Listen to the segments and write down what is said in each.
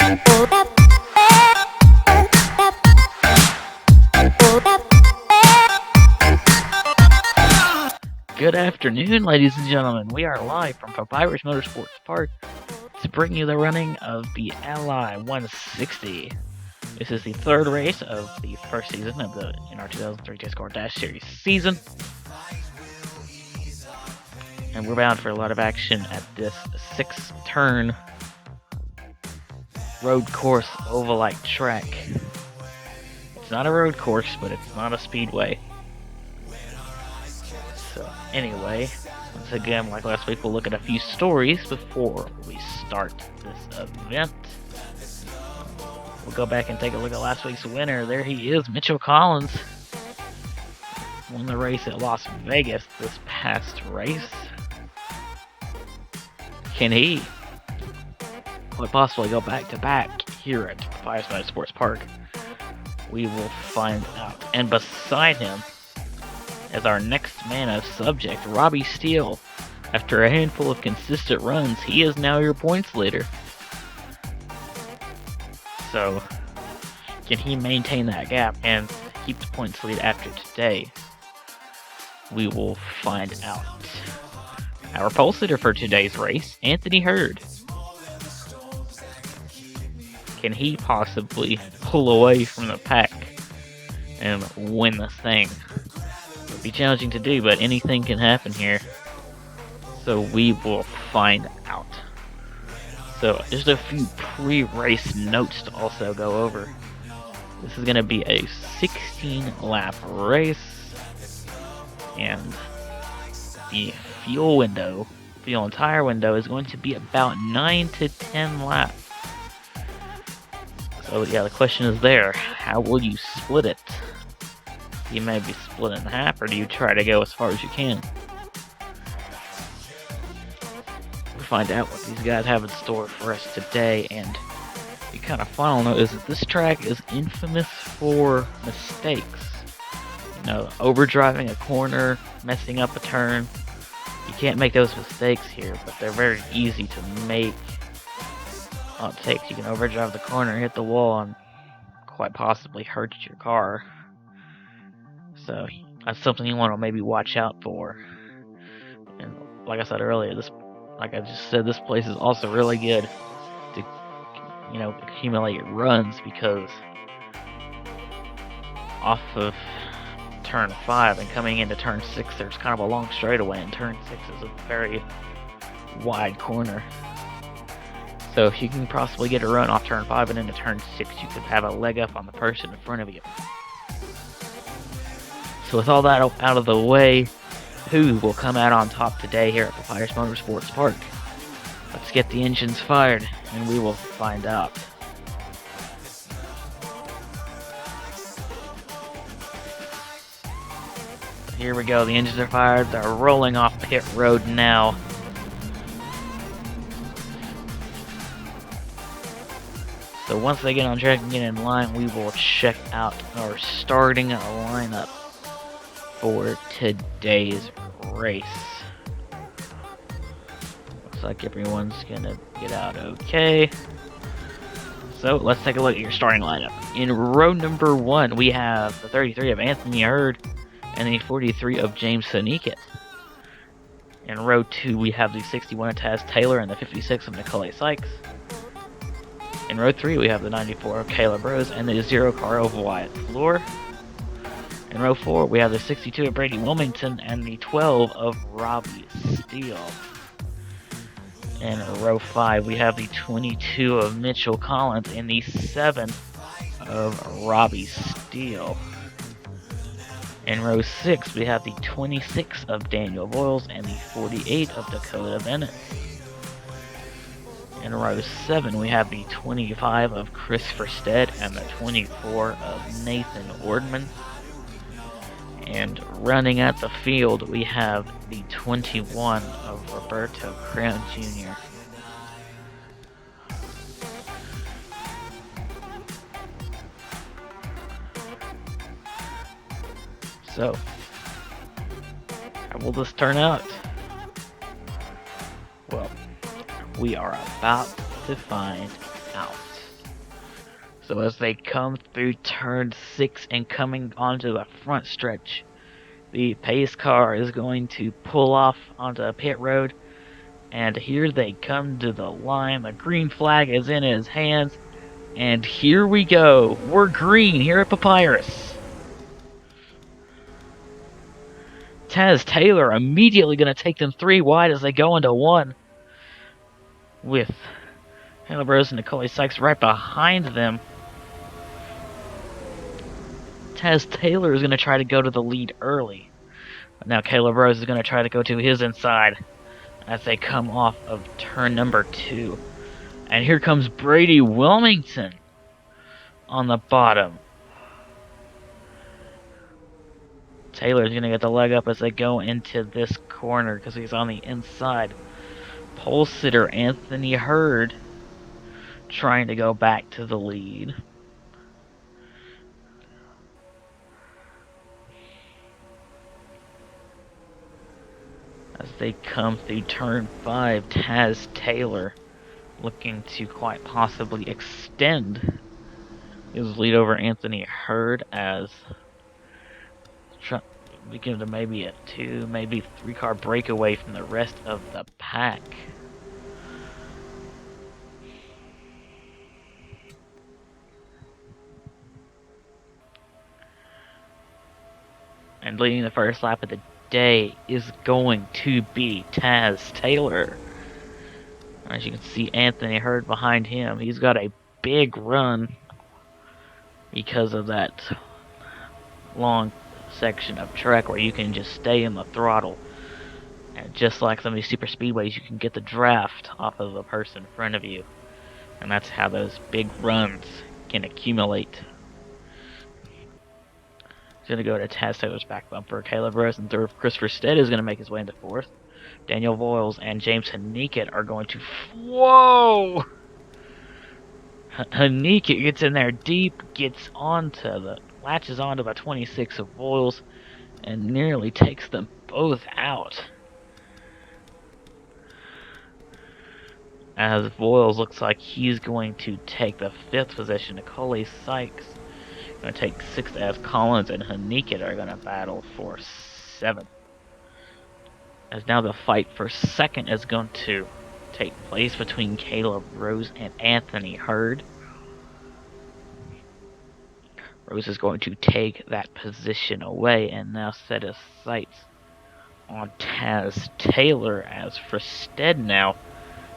Good afternoon, ladies and gentlemen. We are live from Papyrus Motorsports Park to bring you the running of the Ally 160. This is the third race of the first season of the Nr2003 Discord Dash Series season. And we're bound for a lot of action at this 6-turn road course oval-like track. It's not a road course, but it's not a speedway. So anyway, once again, like last week, we'll look at a few stories before we start this event. We'll go back and take a look at last week's winner. There he is, Mitchell Collins. Won the race at Las Vegas this past race. Can he quite possibly go back-to-back here at Papyrus Motorsports Park? We will find out. And beside him, as our next man of subject, Robbie Steele. After a handful of consistent runs, he is now your points leader. So, can he maintain that gap and keep the points lead after today? We will find out. Our pole sitter for today's race, Anthony Hurd. Can he possibly pull away from the pack and win this thing? It'll be challenging to do, but anything can happen here. So we will find out. So just a few pre-race notes to also go over. This is going to be a 16-lap race, and the fuel entire window is going to be about 9 to 10 laps. So yeah, the question is there, how will you split it? You may be split in half, or do you try to go as far as you can? We'll find out what these guys have in store for us today, and the kind of final note is that this track is infamous for mistakes. You know, overdriving a corner, messing up a turn. You can't make those mistakes here, but they're very easy to make. All it takes, you can overdrive the corner, hit the wall, and quite possibly hurt your car. So that's something you want to maybe watch out for. And like I said earlier, this place is also really good to, accumulate runs, because off of turn 5 and coming into turn 6, there's kind of a long straightaway, and turn 6 is a very wide corner. So if you can possibly get a run off turn 5 and into turn 6, you could have a leg up on the person in front of you. So with all that out of the way, who will come out on top today here at Papyrus Motorsports Park? Let's get the engines fired, and we will find out. Here we go, the engines are fired, they're rolling off pit road now. So once they get on track and get in line, we will check out our starting lineup for today's race. Looks like everyone's gonna get out okay. So let's take a look at your starting lineup. In row number 1, we have the 33 of Anthony Hurd and the 43 of James Soniket. In row 2, we have the 61 of Taz Taylor and the 56 of Nicole Sykes. In row 3, we have the 94 of Caleb Rose and the 0 car of Wyatt Floor. In row 4, we have the 62 of Brady Wilmington and the 12 of Robbie Steele. In row 5, we have the 22 of Mitchell Collins and the 7 of Robbie Steele. In row 6, we have the 26 of Daniel Boyles and the 48 of Dakota Bennett. In row 7, we have the 25 of Christopher Stead and the 24 of Nathan Ordman. And running at the field, we have the 21 of Roberto Crown Jr. So, how will this turn out? Well, we are about to find out. So as they come through turn 6 and coming onto the front stretch, the pace car is going to pull off onto a pit road. And here they come to the line. The green flag is in his hands. And here we go. We're green here at Papyrus. Taz Taylor immediately going to take them 3 wide as they go into 1. With Caleb Rose and Nicole Sykes right behind them. Taz Taylor is going to try to go to the lead early. But now Caleb Rose is going to try to go to his inside as they come off of turn number 2. And here comes Brady Wilmington on the bottom. Taylor's going to get the leg up as they go into this corner because he's on the inside. Pole sitter Anthony Hurd trying to go back to the lead. As they come through turn 5, Taz Taylor looking to quite possibly extend his lead over Anthony Hurd as we give them maybe a 2, maybe 3 car breakaway from the rest of the pack. And leading the first lap of the day is going to be Taz Taylor. As you can see, Anthony Hurd behind him. He's got a big run because of that long section of track where you can just stay in the throttle. And just like some of these super speedways, you can get the draft off of the person in front of you. And that's how those big runs can accumulate. He's going to go to Taz Taylor's back bumper. Caleb Rose in third. Christopher Stead is going to make his way into 4th. Daniel Voiles and James Haniket are going to... Whoa! Haniket gets in there deep, gets onto the... latches onto the 26 of Voiles, and nearly takes them both out. As Voiles looks like he's going to take the 5th position. Nicole Sykes going to take 6th as Collins and Haniket are going to battle for 7th. As now the fight for 2nd is going to take place between Caleb Rose and Anthony Hurd. Rose is going to take that position away and now set his sights on Taz Taylor as Fristed now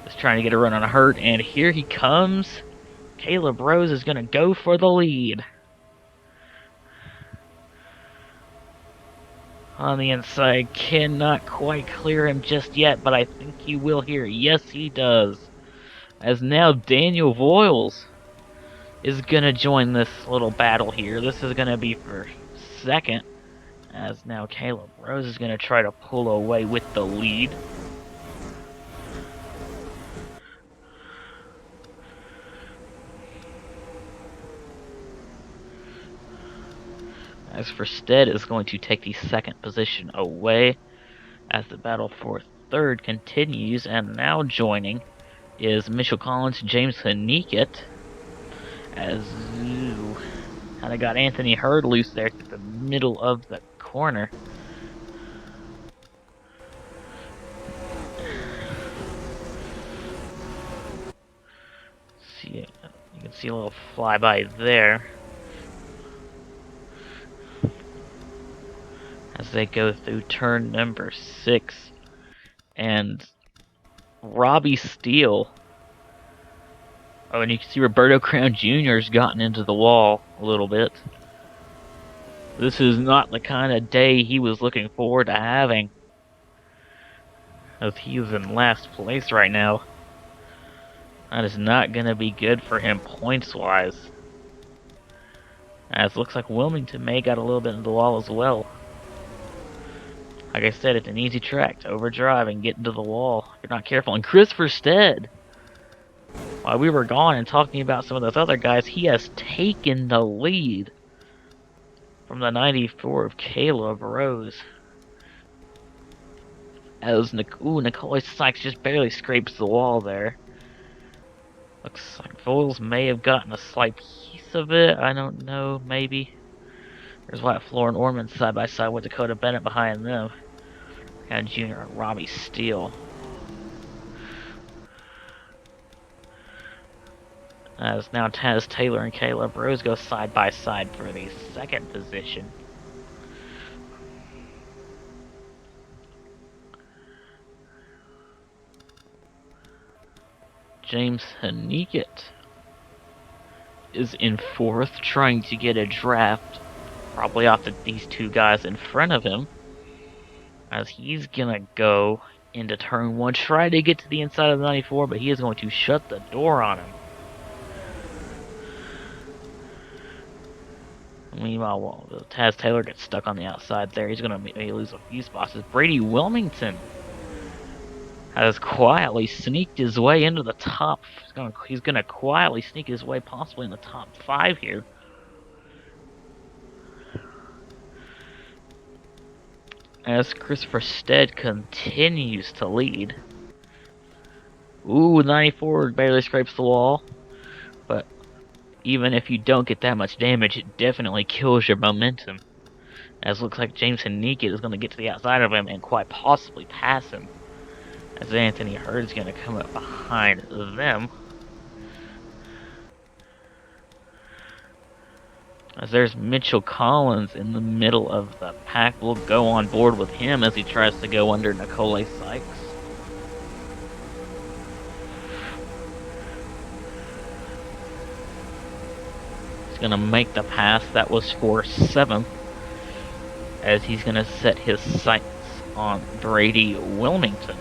is trying to get a run on Hurd, and here he comes. Caleb Rose is going to go for the lead. On the inside, cannot quite clear him just yet, but I think he will here. Yes, he does. As now Daniel Voiles is going to join this little battle here. This is going to be for 2nd. As now Caleb Rose is going to try to pull away with the lead. As Fristed is going to take the 2nd position away as the battle for 3rd continues, and now joining is Mitchell Collins, James Haniket, as kind of got Anthony Hurd loose there at the middle of the corner. See, you can see a little flyby there. As they go through turn number 6, and Robbie Steele. Oh, and you can see Roberto Crown Jr.'s gotten into the wall a little bit. This is not the kind of day he was looking forward to having, as he is in last place right now. That is not going to be good for him points-wise. As it looks like Wilmington may got a little bit into the wall as well. Like I said, it's an easy track to overdrive and get into the wall if you're not careful. And Christopher Stead, while we were gone and talking about some of those other guys, he has taken the lead from the 94 of Caleb Rose. As Nicole Sykes just barely scrapes the wall there. Looks like Foils may have gotten a slight piece of it. I don't know, maybe. There's Wyatt Floor and Orman side by side with Dakota Bennett behind them. And Junior and Robbie Steele. As now Taz Taylor and Caleb Rose go side by side for the second position. James Haniket is in fourth, trying to get a draft, probably off these two guys in front of him. As he's gonna go into turn one, try to get to the inside of the 94, but he is going to shut the door on him. Meanwhile, Taz Taylor gets stuck on the outside there. He's gonna maybe lose a few spots. As Brady Wilmington has quietly sneaked his way into the top. He's gonna quietly sneak his way possibly in the top 5 here. As Christopher Stead continues to lead. Ooh, 94 barely scrapes the wall. But even if you don't get that much damage, it definitely kills your momentum. As it looks like James Haniket is going to get to the outside of him and quite possibly pass him. As Anthony Hurd is going to come up behind them. As there's Mitchell Collins in the middle of the pack. We'll go on board with him as he tries to go under Nicole Sykes. He's going to make the pass. That was for 7th. As he's going to set his sights on Brady Wilmington.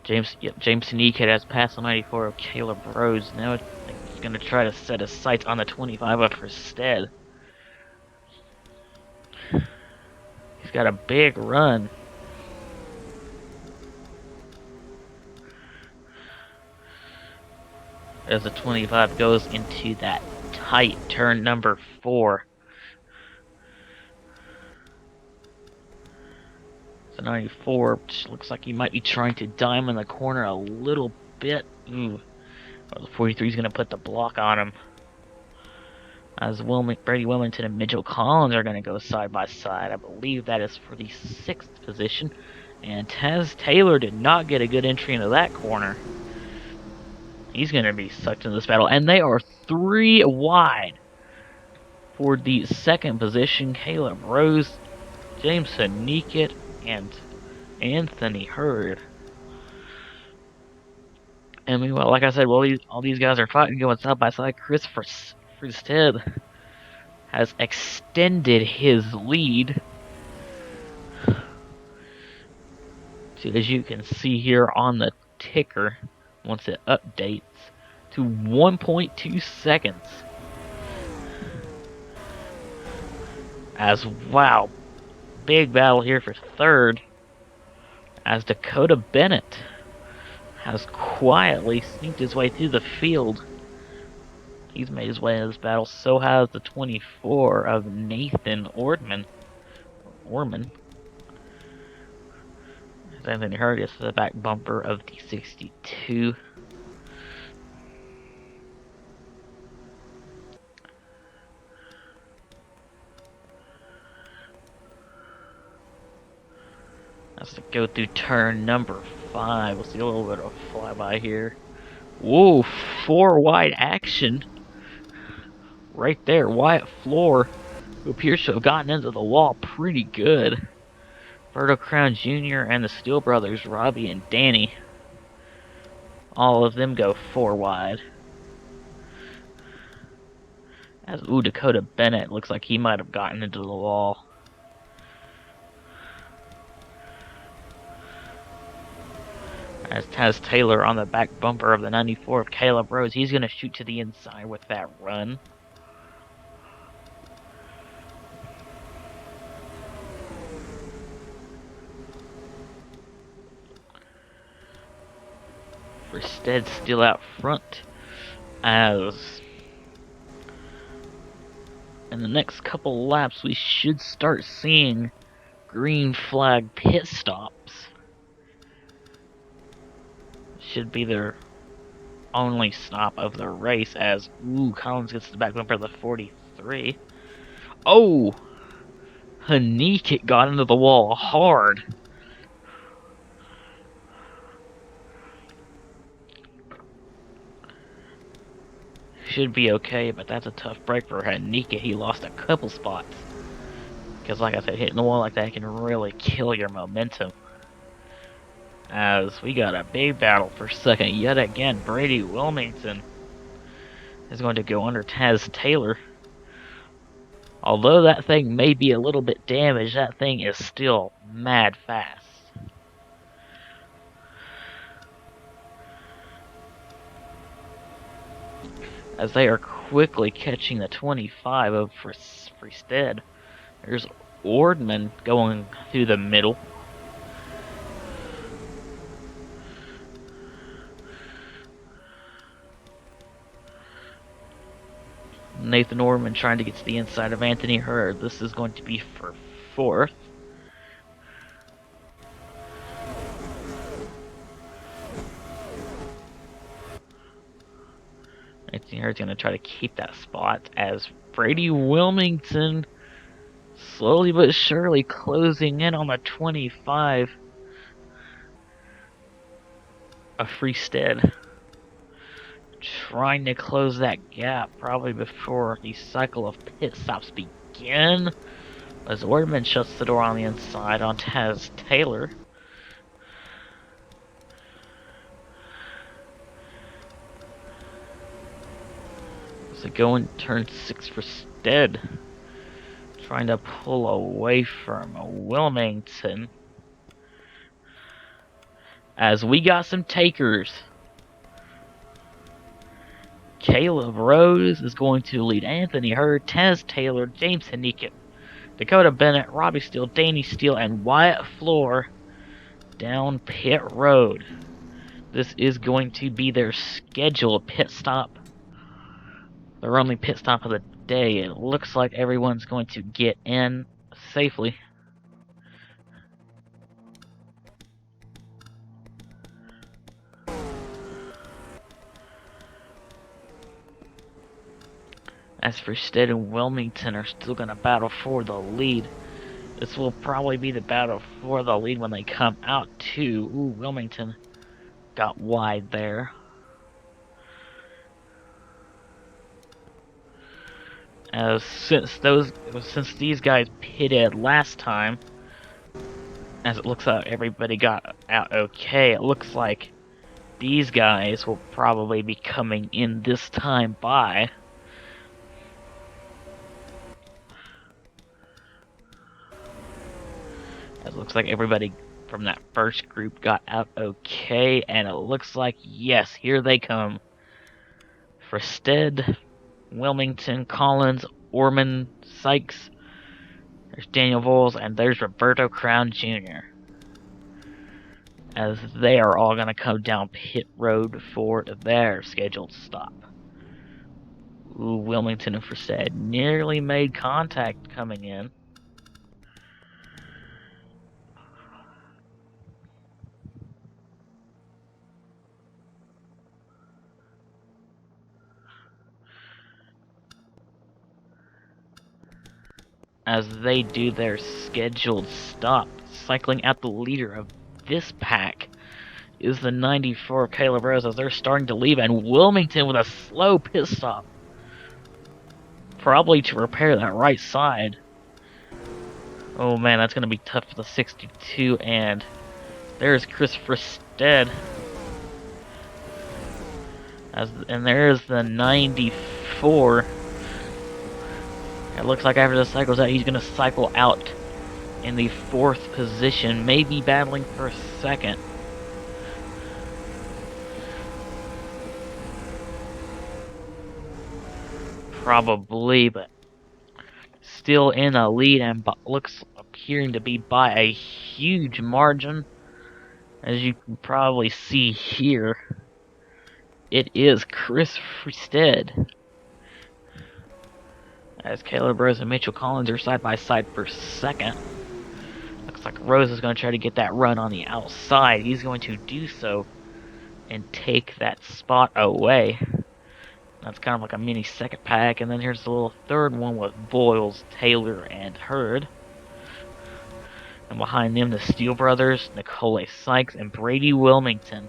James Haniket has passed the 94 of Caleb Rose. Now he's going to try to set his sights on the 25 of Stead. He's got a big run. As the 25 goes into that tight turn number 4. The 94 which looks like he might be trying to dime in the corner a little bit. Ooh. Well, the 43 is going to put the block on him. As Brady Wilmington and Mitchell Collins are going to go side by side. I believe that is for the 6th position. And Taz Taylor did not get a good entry into that corner. He's going to be sucked into this battle. And they are 3 wide for the 2nd position. Caleb Rose, James Haniket, and Anthony Hurd. And meanwhile, like I said, while all these guys are fighting, going side by side, Christopher Stead has extended his lead. So as you can see here on the ticker, once it updates, to 1.2 seconds. As, wow, big battle here for 3rd. As Dakota Bennett has quietly sneaked his way through the field. He's made his way into this battle. So has the 24 of Nathan Orman. Anthony Hurd gets the back bumper of the 62. Has to go through turn number 5. We'll see a little bit of a flyby here. Whoa, 4 wide action. Right there, Wyatt Floor, who appears to have gotten into the wall pretty good. Berto Crown Jr. and the Steele brothers, Robbie and Danny. All of them go 4 wide. As, ooh, Dakota Bennett looks like he might have gotten into the wall. As Taz Taylor on the back bumper of the 94 of Caleb Rose. He's going to shoot to the inside with that run. Stead still out front. As in the next couple laps, we should start seeing green flag pit stops. should be their only stop of the race, as Collins gets the back bumper of the 43. Oh! Hanik got into the wall hard. Should be okay, but that's a tough break for Hanika. He lost a couple spots. Because like I said, hitting the wall like that can really kill your momentum. As we got a big battle for second yet again. Brady Wilmington is going to go under Taz Taylor. Although that thing may be a little bit damaged, that thing is still mad fast. As they are quickly catching the 25 of Freestead. There's Ordman going through the middle. Nathan Orman trying to get to the inside of Anthony Hurd. This is going to be for fourth. Anthony Hurd's going to try to keep that spot as Brady Wilmington slowly but surely closing in on the 25 of Freestead. Trying to close that gap probably before the cycle of pit stops begin. As Ordman shuts the door on the inside on Taz Taylor. So going turn 6 for Stead. Trying to pull away from Wilmington. As we got some takers. Caleb Rose is going to lead Anthony Hurd, Taz Taylor, James Hanika, Dakota Bennett, Robbie Steele, Danny Steele, and Wyatt Floor down pit road. This is going to be their scheduled pit stop. Their only pit stop of the day. It looks like everyone's going to get in safely. As for Stead and Wilmington are still going to battle for the lead. This will probably be the battle for the lead when they come out too. Wilmington got wide there. As since these guys pitted last time, as it looks like everybody got out okay, it looks like these guys will probably be coming in this time by. As it looks like everybody from that first group got out okay, and it looks like, yes, here they come. For Stead, Wilmington, Collins, Orman, Sykes, there's Daniel Voles, and there's Roberto Crown Jr. As they are all going to come down pit road for their scheduled stop. Wilmington and Freestead nearly made contact coming in. As they do their scheduled stop, cycling out the leader of this pack is the 94 Caleb Rose as they're starting to leave, and Wilmington with a slow pit stop. Probably to repair that right side. Oh man, that's going to be tough for the 62, and there's Chris Freestead. And there's the 94. It looks like after the cycle's out, he's going to cycle out in the 4th position, maybe battling for 2nd. Probably, but still in a lead and appearing to be by a huge margin. As you can probably see here, it is Chris Freestead. As Caleb Rose and Mitchell Collins are side by side for 2nd. Looks like Rose is going to try to get that run on the outside. He's going to do so and take that spot away. That's kind of like a mini second pack, and then here's the little third one with Boyles, Taylor, and Hurd. And behind them, the Steele brothers, Nicole Sykes, and Brady Wilmington.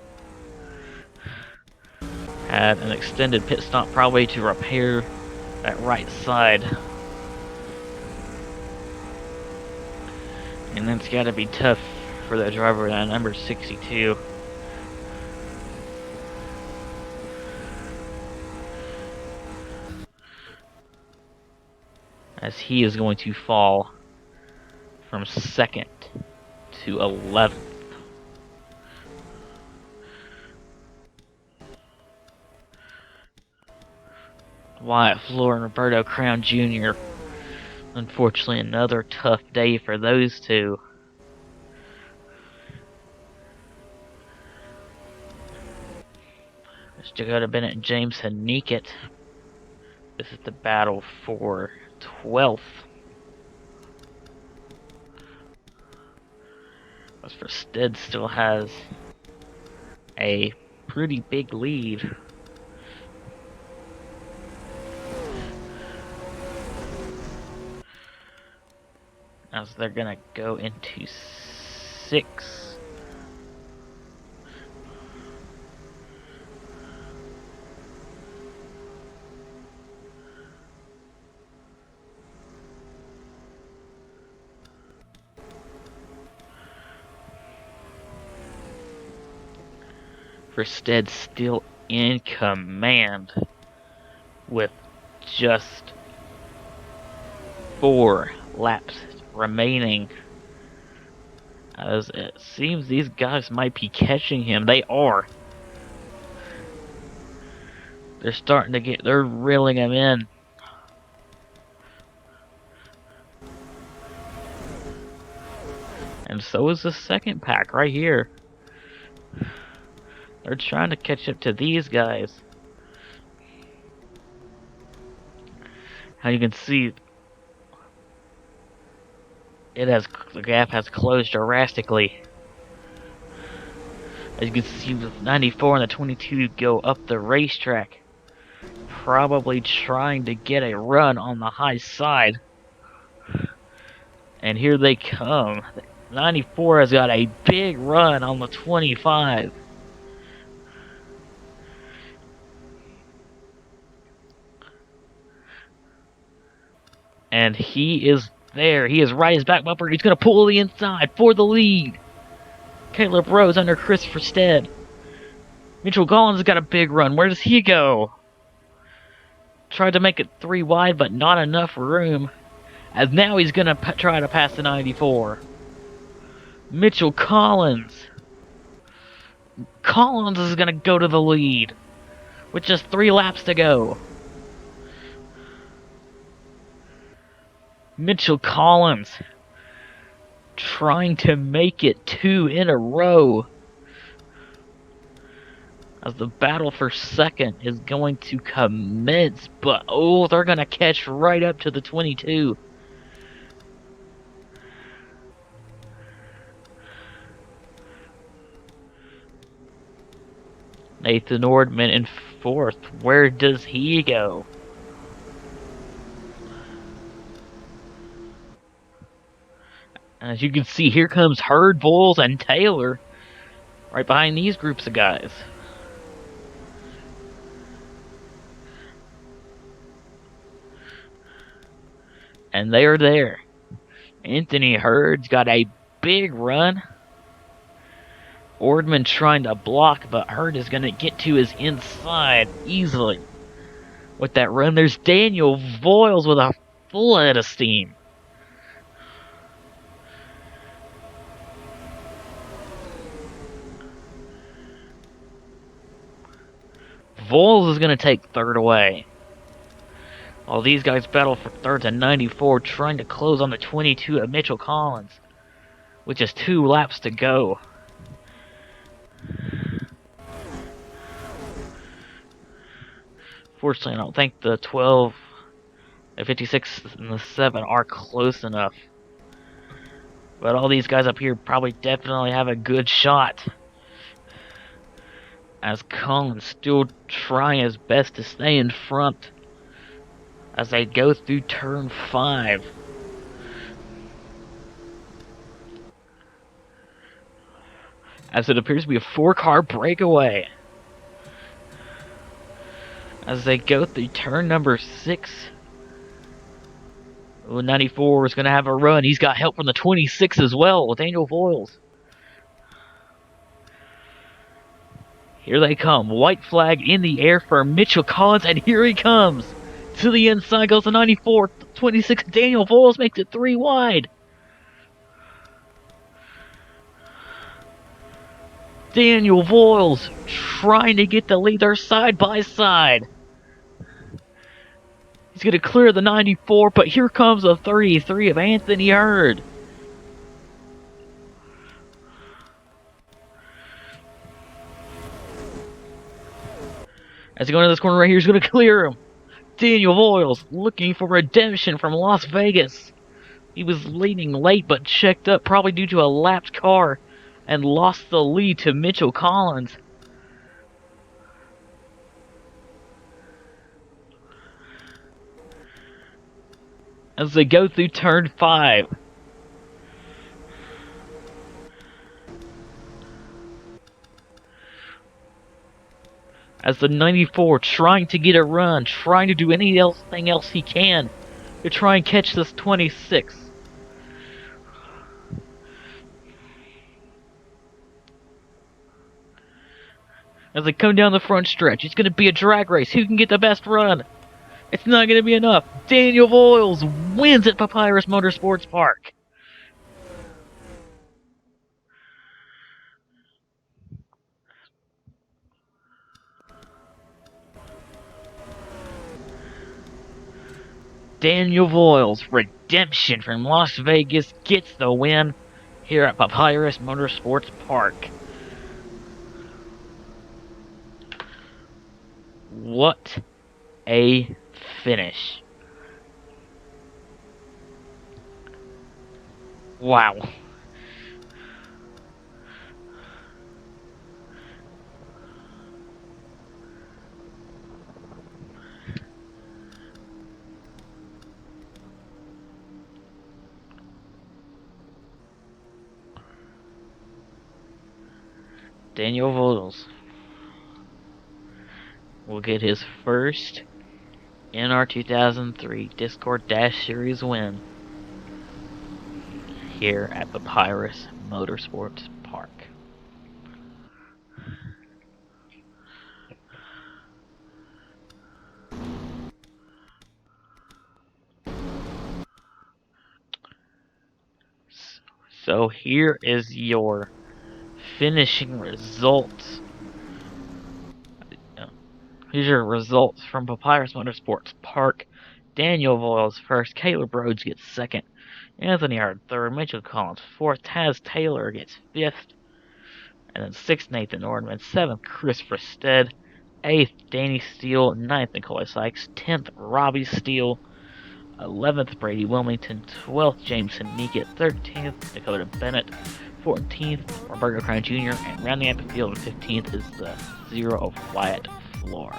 Had an extended pit stop probably to repair that right side. And that's got to be tough for the driver at number 62. As he is going to fall from 2nd to 11th. Wyatt Floor and Roberto Crown Jr. Unfortunately, another tough day for those two. Mr. Dakota Bennett and James Haneekett. This is the battle for 12th. As for Stead still has a pretty big lead. As they're gonna go into 6. Stead still in command with just 4 laps remaining, as it seems these guys might be catching him. They are. They're starting to they're reeling him in. And so is the second pack right here. They're trying to catch up to these guys. How you can see, the gap has closed drastically. As you can see, the 94 and the 22 go up the racetrack, probably trying to get a run on the high side. And here they come. 94 has got a big run on the 25. And he is there. He is right his back bumper. He's going to pull the inside for the lead. Caleb Rose under Christopher Stead. Mitchell Collins has got a big run. Where does he go? Tried to make it 3 wide, but not enough room. As now he's going to try to pass the 94. Mitchell Collins. Collins is going to go to the lead with just 3 laps to go. Mitchell Collins trying to make it 2 in a row. As the battle for 2nd is going to commence, but oh, they're going to catch right up to the 22. Nathan Nordman in 4th. Where does he go? As you can see, here comes Hurd, Boyles, and Taylor right behind these groups of guys. And they are there. Anthony Hurd's got a big run. Ordman trying to block, but Hurd is going to get to his inside easily. With that run, there's Daniel Voiles with a full head of steam. Voiles is going to take 3rd away. While these guys battle for 3rd to 94, trying to close on the 22 of Mitchell Collins, with just 2 laps to go. Fortunately, I don't think the 12, the 56, and the 7 are close enough. But all these guys up here probably definitely have a good shot. as Collins still trying his best to stay in front as they go through turn 5. As it appears to be a 4-car breakaway. As they go through turn number 6. Ooh, 94 is going to have a run. He's got help from the 26 as well with Daniel Voiles. Here they come. White flag in the air for Mitchell Collins, and here he comes. To the inside goes the 94. 26 Daniel Voiles makes it 3 wide. Daniel Voiles trying to get the lead. They're side by side. He's going to clear the 94, but here comes the 33 of Anthony Hurd. As he goes into this corner right here, he's going to clear him. Daniel Voiles looking for redemption from Las Vegas. He was leading late, but checked up, probably due to a lapped car, and lost the lead to Mitchell Collins. As they go through turn 5. As the 94 trying to get a run, trying to do anything else he can to try and catch this 26. As they come down the front stretch, it's going to be a drag race. Who can get the best run? It's not going to be enough. Daniel Voiles wins at Papyrus Motorsports Park. Daniel Voiles, redemption from Las Vegas, gets the win here at Papyrus Motorsports Park. What a finish. Wow. Daniel Voiles will get his first Nr2003 Discord Dash Series win here at Papyrus Motorsports Park. So here is your finishing results. Here's your results from Papyrus Motorsports Park. Daniel Voiles first, Caleb Rhodes gets second, Anthony Hurd third, Mitchell Collins fourth, Taz Taylor gets fifth, and then sixth Nathan Nordman, seventh Christopher Stead, eighth Danny Steele, ninth Nikolai Sykes, 10th Robbie Steele, 11th Brady Wilmington, 12th Jameson Meekett, 13th Dakota Bennett, 14th Roberto Crown Jr., and rounding out the field, 15th is the Zero of Wyatt Floor.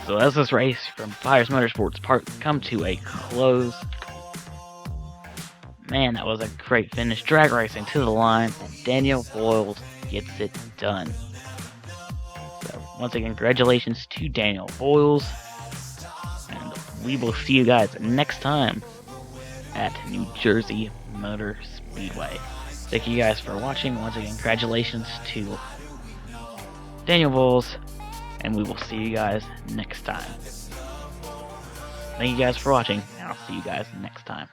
So as this race from Papyrus Motorsports Park come to a close, man, that was a great finish. Drag racing to the line, and Daniel Voiles gets it done. So once again, congratulations to Daniel Voiles, and we will see you guys next time at New Jersey Motor Speedway. Thank you guys for watching. Once again, congratulations to Daniel Voiles, and we will see you guys next time. Thank you guys for watching, and I'll see you guys next time.